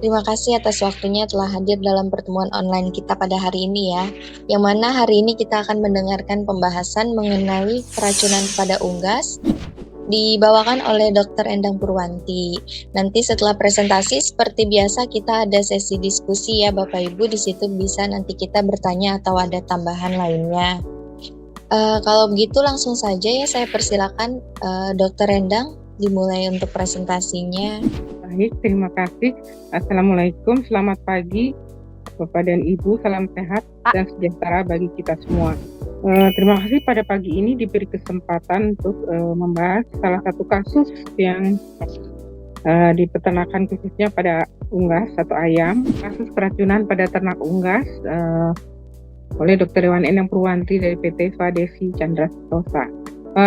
Terima kasih atas waktunya telah hadir dalam pertemuan online kita pada hari ini ya. Yang mana hari ini kita akan mendengarkan pembahasan mengenai keracunan pada unggas dibawakan oleh Dr. Endang Purwanti. Nanti setelah presentasi seperti biasa kita ada sesi diskusi ya Bapak Ibu. Di situ bisa nanti kita bertanya atau ada tambahan lainnya. Kalau begitu langsung saja ya saya persilakan Dr. Endang dimulai untuk presentasinya. Baik, terima kasih. Assalamualaikum, selamat pagi Bapak dan Ibu, salam sehat dan sejahtera bagi kita semua. Terima kasih pada pagi ini diberi kesempatan untuk membahas salah satu kasus yang di peternakan khususnya pada unggas atau ayam, kasus keracunan pada ternak unggas oleh Dr. Endang Purwanti dari PT Swadesi Chandra Sentosa.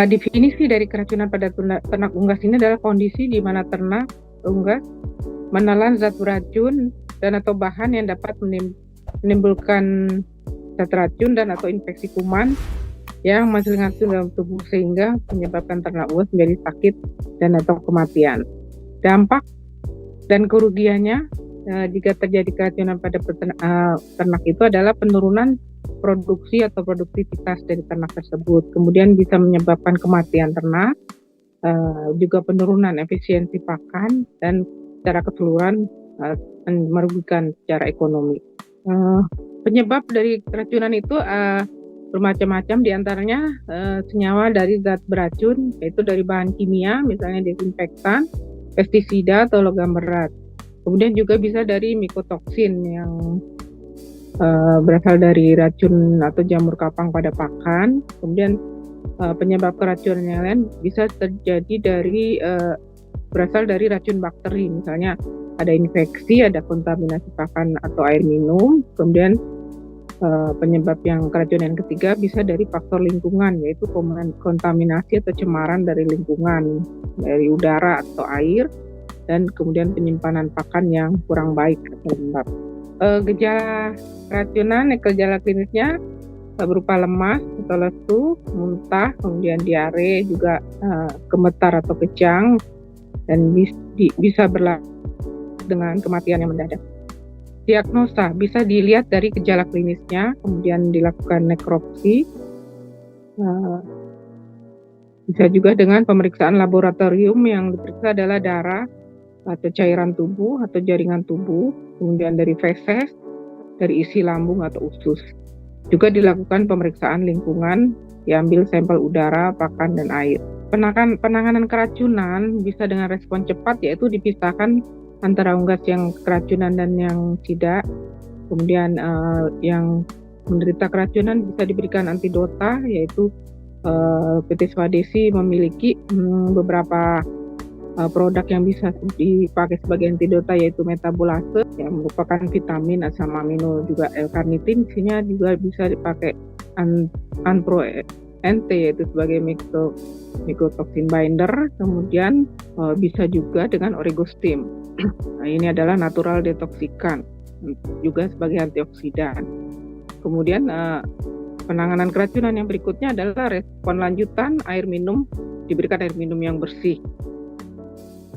Definisi dari keracunan pada ternak unggas ini adalah kondisi di mana ternak unggas menelan zat beracun dan atau bahan yang dapat menimbulkan zat racun dan atau infeksi kuman yang masih racun dalam tubuh sehingga menyebabkan ternak unggas menjadi sakit dan atau kematian. Dampak dan kerugiannya jika terjadi keracunan pada ternak itu adalah penurunan produksi atau produktivitas dari ternak tersebut, kemudian bisa menyebabkan kematian ternak, juga penurunan efisiensi pakan dan secara keseluruhan merugikan secara ekonomi. Penyebab dari keracunan itu bermacam-macam, diantaranya senyawa dari zat beracun, yaitu dari bahan kimia, misalnya desinfektan, pestisida atau logam berat. Kemudian juga bisa dari mikotoksin yang berasal dari racun atau jamur kapang pada pakan. Kemudian penyebab keracunan yang lain bisa terjadi dari berasal dari racun bakteri, misalnya ada infeksi, ada kontaminasi pakan atau air minum. Kemudian penyebab yang keracunan yang ketiga bisa dari faktor lingkungan, yaitu kontaminasi atau cemaran dari lingkungan, dari udara atau air, dan kemudian penyimpanan pakan yang kurang baik atau lembab. Gejala keracunan, gejala klinisnya berupa lemas atau lesu, muntah, kemudian diare, juga gemetar atau kejang, dan bisa berlaku dengan kematian yang mendadak. Diagnosa bisa dilihat dari gejala klinisnya, kemudian dilakukan nekropsi, bisa juga dengan pemeriksaan laboratorium. Yang diperiksa adalah darah atau cairan tubuh atau jaringan tubuh, kemudian dari feses, dari isi lambung atau usus. Juga dilakukan pemeriksaan lingkungan, diambil sampel udara, pakan, dan air. Penanganan keracunan bisa dengan respon cepat, yaitu dipisahkan antara unggas yang keracunan dan yang tidak. Kemudian yang menderita keracunan bisa diberikan antidota, yaitu PT Swadesi memiliki beberapa produk yang bisa dipakai sebagai antidota, yaitu metabolase yang merupakan vitamin, asam amino, juga L-karnitin. Isinya juga bisa dipakai Anpro-NT, yaitu sebagai mycotoxin binder. Kemudian bisa juga dengan Oregostim. Nah, ini adalah natural detoksikan, juga sebagai antioksidan. Kemudian penanganan keracunan yang berikutnya adalah respon lanjutan, air minum, diberikan air minum yang bersih.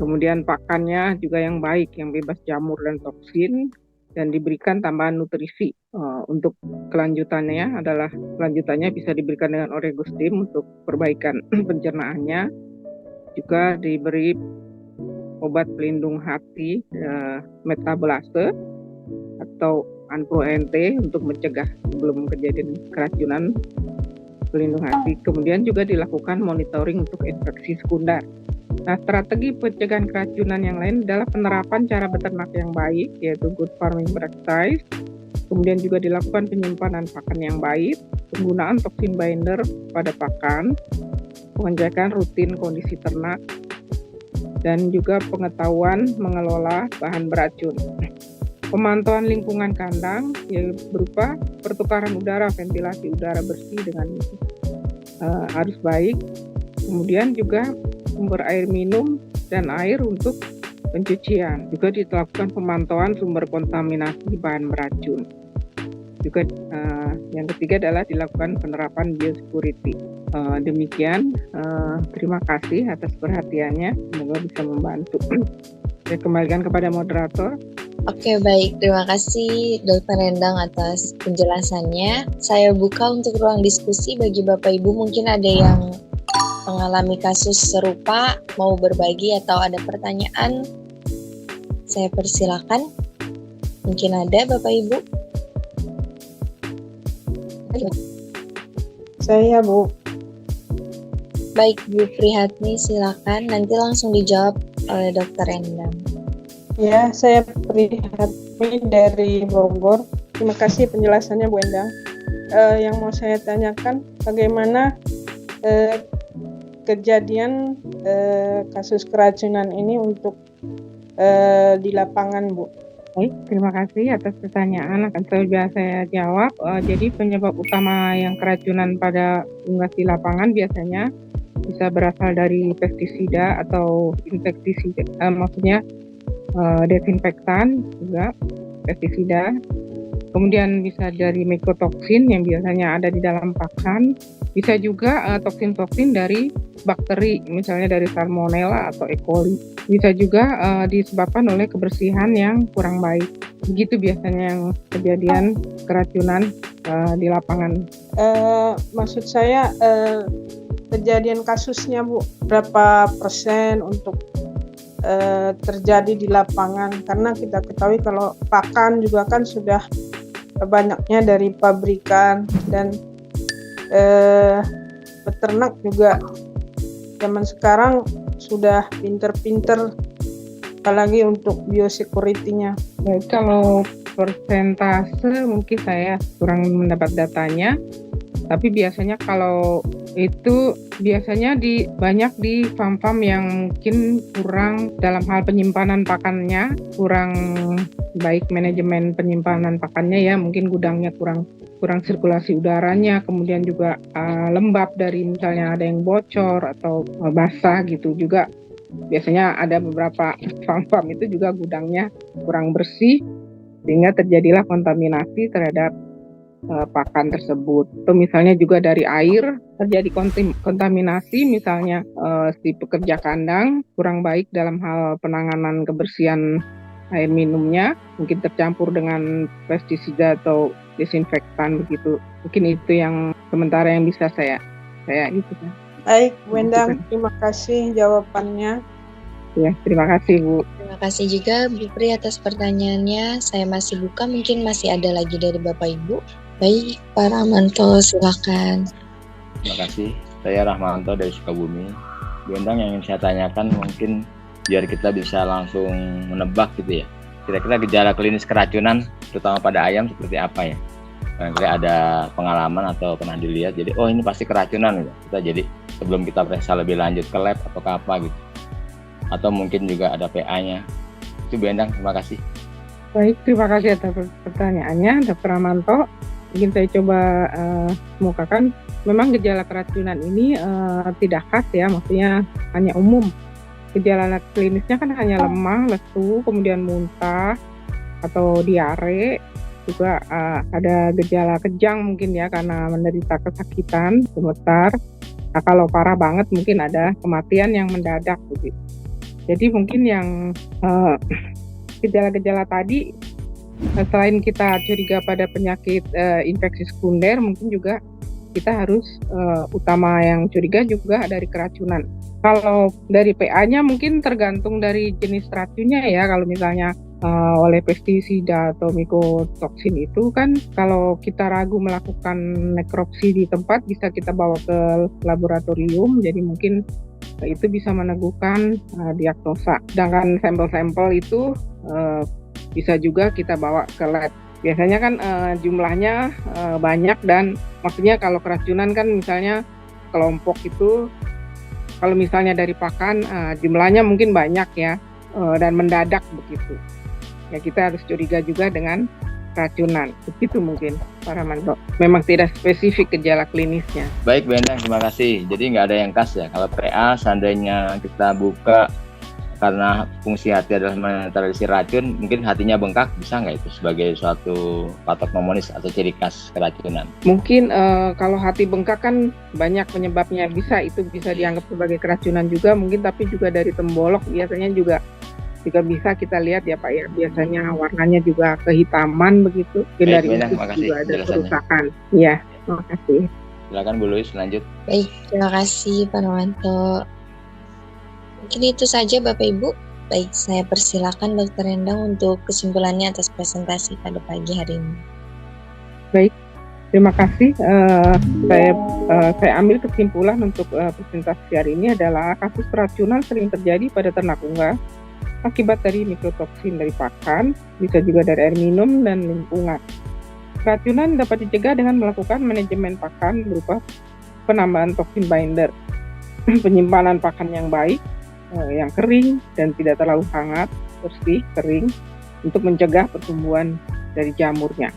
Kemudian pakannya juga yang baik, yang bebas jamur dan toksin, dan diberikan tambahan nutrisi. Untuk kelanjutannya bisa diberikan dengan Oregostim untuk perbaikan pencernaannya. Juga diberi obat pelindung hati metabolase atau Anpro-NT untuk mencegah sebelum kejadian keracunan pelindung hati. Kemudian juga dilakukan monitoring untuk infeksi sekunder. Nah, strategi pencegahan keracunan yang lain adalah penerapan cara beternak yang baik, yaitu good farming practice. Kemudian juga dilakukan penyimpanan pakan yang baik, penggunaan toxin binder pada pakan, pengecekan rutin kondisi ternak, dan juga pengetahuan mengelola bahan beracun. Pemantauan lingkungan kandang yang berupa pertukaran udara, ventilasi udara bersih dengan arus baik. Kemudian juga sumber air minum dan air untuk pencucian. Juga dilakukan pemantauan sumber kontaminasi bahan beracun. Juga yang ketiga adalah dilakukan penerapan biosecurity. Demikian, terima kasih atas perhatiannya. Semoga bisa membantu. Saya kembalikan kepada moderator. Oke, baik. Terima kasih Dr. Endang atas penjelasannya. Saya buka untuk ruang diskusi bagi Bapak Ibu. Mungkin ada yang mengalami kasus serupa, mau berbagi atau ada pertanyaan. Saya persilakan. Mungkin ada Bapak Ibu. Saya, Bu. Baik, Bu Prihatni, silakan. Nanti langsung dijawab oleh Dr. Endang. Ya, saya Prihatni dari Bogor. Terima kasih penjelasannya, Bu Endang. Yang mau saya tanyakan, bagaimana kejadian kasus keracunan ini untuk di lapangan, Bu? Baik, terima kasih atas pertanyaan. Akan coba saya jawab. Jadi penyebab utama yang keracunan pada unggas di lapangan biasanya bisa berasal dari pestisida atau insektisida, maksudnya desinfektan juga pestisida. Kemudian bisa dari mikotoksin yang biasanya ada di dalam pakan. Bisa juga toksin-toksin dari bakteri, misalnya dari Salmonella atau E. coli. Bisa juga disebabkan oleh kebersihan yang kurang baik. Begitu biasanya yang kejadian keracunan di lapangan. Maksud saya kejadian kasusnya, Bu, berapa persen untuk terjadi di lapangan? Karena kita ketahui kalau pakan juga kan sudah banyaknya dari pabrikan dan peternak juga zaman sekarang sudah pinter-pinter apalagi untuk biosecurity-nya. Baik, kalau persentase mungkin saya kurang mendapat datanya, tapi biasanya kalau itu biasanya banyak di farm-farm yang mungkin kurang dalam hal penyimpanan pakannya, kurang baik manajemen penyimpanan pakannya ya, mungkin gudangnya kurang sirkulasi udaranya, kemudian juga lembab dari misalnya ada yang bocor atau basah gitu juga. Biasanya ada beberapa farm-farm itu juga gudangnya kurang bersih sehingga terjadilah kontaminasi terhadap pakan tersebut. Atau misalnya juga dari air terjadi kontaminasi, misalnya si pekerja kandang kurang baik dalam hal penanganan kebersihan air minumnya, mungkin tercampur dengan pestisida atau desinfektan begitu. Mungkin itu yang sementara yang bisa saya itu kan. Baik, Bu Endang, terima kasih jawabannya. Ya, terima kasih, Bu. Terima kasih juga Bu Pri atas pertanyaannya. Saya masih buka, mungkin masih ada lagi dari Bapak Ibu. Baik, Pak Rahmanto, silakan. Terima kasih. Saya Rahmanto dari Sukabumi. Bu Endang, yang ingin saya tanyakan mungkin biar kita bisa langsung menebak gitu ya. Kira-kira gejala klinis keracunan terutama pada ayam seperti apa ya? Barangkali ada pengalaman atau pernah dilihat. Jadi ini pasti keracunan gitu. Kita jadi sebelum kita periksa lebih lanjut ke lab atau ke apa gitu. Atau mungkin juga ada PA-nya. Itu Bu Endang, terima kasih. Baik, terima kasih atas pertanyaannya, Dr. Ramanto. Ingin saya coba kemukakan. Memang gejala keracunan ini tidak khas ya, maksudnya hanya umum. Gejala klinisnya kan hanya lemah, lesu, kemudian muntah atau diare, juga ada gejala kejang mungkin ya karena menderita kesakitan, gemetar. Nah, kalau parah banget mungkin ada kematian yang mendadak begitu. Jadi mungkin yang gejala-gejala tadi selain kita curiga pada penyakit infeksi sekunder, mungkin juga kita harus utama yang curiga juga dari keracunan. Kalau dari PA-nya mungkin tergantung dari jenis racunnya ya. Kalau misalnya oleh pestisida atau mikotoksin itu kan kalau kita ragu melakukan nekropsi di tempat bisa kita bawa ke laboratorium. Jadi mungkin itu bisa meneguhkan diagnosa. Sedangkan sampel-sampel itu bisa juga kita bawa ke lab. Biasanya kan jumlahnya banyak dan maksudnya kalau keracunan kan misalnya kelompok itu kalau misalnya dari pakan jumlahnya mungkin banyak ya dan mendadak begitu. Ya kita harus curiga juga dengan keracunan. Begitu mungkin Pak Ramanto. Memang tidak spesifik gejala klinisnya. Baik Bu Endang, terima kasih. Jadi nggak ada yang khas ya. Kalau PA seandainya kita buka karena fungsi hati adalah menetralisir racun, mungkin hatinya bengkak, bisa nggak itu sebagai suatu patok pneumonis atau ciri khas keracunan? Mungkin kalau hati bengkak kan banyak penyebabnya, itu bisa dianggap sebagai keracunan juga mungkin, tapi juga dari tembolok biasanya juga juga bisa kita lihat ya Pak ya, biasanya warnanya juga kehitaman begitu. Baik, Dari Bu Endang, infus makasih juga ada penjelasannya. kerusakan. Iya, makasih. Silakan Bu Luis lanjut. Baik, terima kasih Pak Novanto. Mungkin itu saja Bapak Ibu. Baik, saya persilakan Dr. Endang untuk kesimpulannya atas presentasi pada pagi hari ini. Baik, terima kasih. Saya ambil kesimpulan untuk presentasi hari ini adalah kasus keracunan sering terjadi pada ternak unggas akibat dari mikrotoksin dari pakan, bisa juga dari air minum dan lingkungan. Keracunan dapat dicegah dengan melakukan manajemen pakan berupa penambahan toksin binder, penyimpanan pakan yang baik, yang kering dan tidak terlalu hangat, bersih, kering, untuk mencegah pertumbuhan dari jamurnya.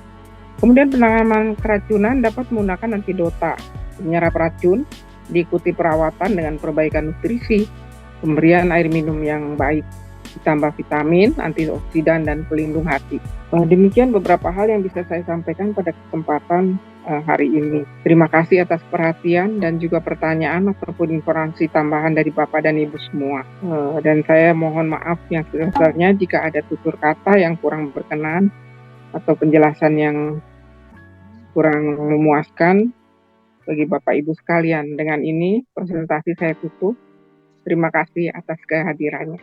Kemudian penanganan keracunan dapat menggunakan antidota, penyerap racun, diikuti perawatan dengan perbaikan nutrisi, pemberian air minum yang baik, ditambah vitamin, antioksidan, dan pelindung hati. Demikian beberapa hal yang bisa saya sampaikan pada kesempatan hari ini. Terima kasih atas perhatian dan juga pertanyaan ataupun informasi tambahan dari Bapak dan Ibu semua. Dan saya mohon maaf yang sebesar-besarnya jika ada tutur kata yang kurang berkenan atau penjelasan yang kurang memuaskan bagi Bapak Ibu sekalian. Dengan ini presentasi saya tutup. Terima kasih atas kehadirannya.